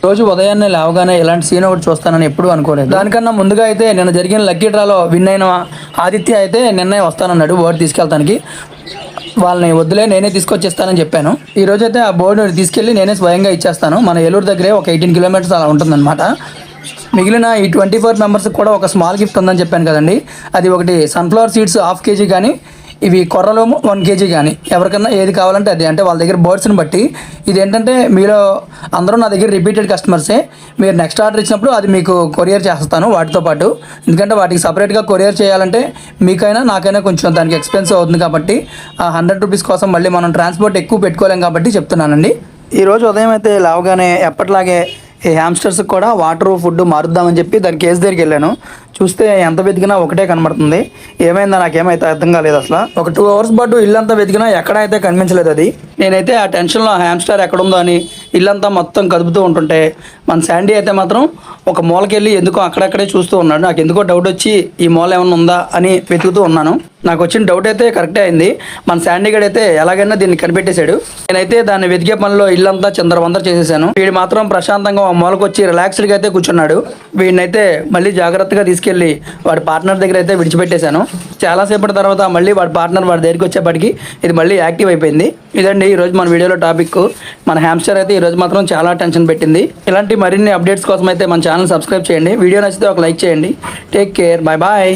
రోజు ఉదయాన్నే లేవగానే ఇలాంటి సీన్ ఒకటి చూస్తానని ఎప్పుడు అనుకోలేదు. దానికన్నా ముందుగా అయితే నిన్న జరిగిన లక్కీ డ్రాలో విన్ అయిన ఆదిత్య అయితే నిన్నే వస్తానన్నాడు బోర్డు తీసుకెళ్తానికి. వాళ్ళని వద్దులే నేనే తీసుకొచ్చేస్తానని చెప్పాను. ఈ రోజు అయితే ఆ బోర్డు తీసుకెళ్ళి నేనే స్వయంగా ఇచ్చేస్తాను. మన ఏలూరు దగ్గరే ఒక 18 కిలోమీటర్స్ అలా ఉంటుందన్నమాట. మిగిలిన ఈ 24 మెంబర్స్కి కూడా ఒక స్మాల్ గిఫ్ట్ ఉందని చెప్పాను కదండి. అది ఒకటి సన్ఫ్లవర్ సీడ్స్ 1/2 kg కానీ, ఇవి కొర్రలు 1 kg కానీ, ఎవరికన్నా ఏది కావాలంటే అది. అంటే వాళ్ళ దగ్గర బర్డ్స్ని బట్టి ఇది ఏంటంటే మీరు అందరూ నా దగ్గర రిపీటెడ్ కస్టమర్సే. మీరు నెక్స్ట్ ఆర్డర్ ఇచ్చినప్పుడు అది మీకు కొరియర్ చేస్తాను వాటితో పాటు. ఎందుకంటే వాటికి సపరేట్గా కొరియర్ చేయాలంటే మీకైనా నాకైనా కొంచెం దానికి ఎక్స్పెన్సివ్ అవుతుంది కాబట్టి ఆ 100 రూపీస్ కోసం మళ్ళీ మనం ట్రాన్స్పోర్ట్ ఎక్కువ పెట్టుకోలేం కాబట్టి చెప్తున్నానండి. ఈరోజు ఉదయం అయితే లేవగానే ఎప్పటిలాగే ఈ హ్యామ్స్టర్స్కి కూడా వాటర్ ఫుడ్ మారుద్దామని చెప్పి దాని కేసు దగ్గరికి వెళ్ళాను. చూస్తే ఎంత వెతికినా ఒకటే కనబడుతుంది. ఏమైందో నాకేమైతే అర్థం కాలేదు. అసలు ఒక 2 hours పాటు ఇల్లంతా వెతికినా ఎక్కడైతే కనిపించలేదు అది. నేనైతే ఆ టెన్షన్లో హ్యామ్స్టర్ ఎక్కడుందో అని ఇల్లంతా మొత్తం కదుపుతూ ఉంటుంటే మన శాండీ అయితే మాత్రం ఒక మూలకెళ్ళి ఎందుకో అక్కడక్కడే చూస్తూ ఉన్నాడు. నాకు ఎందుకో డౌట్ వచ్చి ఈ మూల ఏమన్నా ఉందా అని వెతుకుతూ ఉన్నాను. నాకు వచ్చిన డౌట్ అయితే కరెక్టే అయింది. మన శాండీ గడ్ అయితే ఎలాగైనా దీన్ని కనిపెట్టేశాడు. నేనైతే దాన్ని వెతికే పనిలో ఇల్లంతా చిందరవందర చేసేసాను. వీడు మాత్రం ప్రశాంతంగా మూలకు వచ్చి రిలాక్స్డ్గా అయితే కూర్చున్నాడు. వీడినైతే మళ్ళీ జాగ్రత్తగా తీసుకెళ్ళి వాడి పార్ట్నర్ దగ్గర అయితే విడిచిపెట్టేశాను. చాలాసేపటి తర్వాత మళ్ళీ వాడి పార్ట్నర్ వాడి దగ్గరికి వచ్చేప్పటికి ఇది మళ్ళీ యాక్టివ్ అయిపోయింది. ఇదండి ఈరోజు మన వీడియోలో టాపిక్. మన హ్యామ్స్టర్ అయితే ఈరోజు మాత్రం చాలా టెన్షన్ పెట్టింది. ఇలాంటి మరిన్ని అప్డేట్స్ కోసం అయితే మన ఛానల్ సబ్స్క్రైబ్ చేయండి. వీడియో నచ్చితే ఒక లైక్ చేయండి. Take care, bye bye.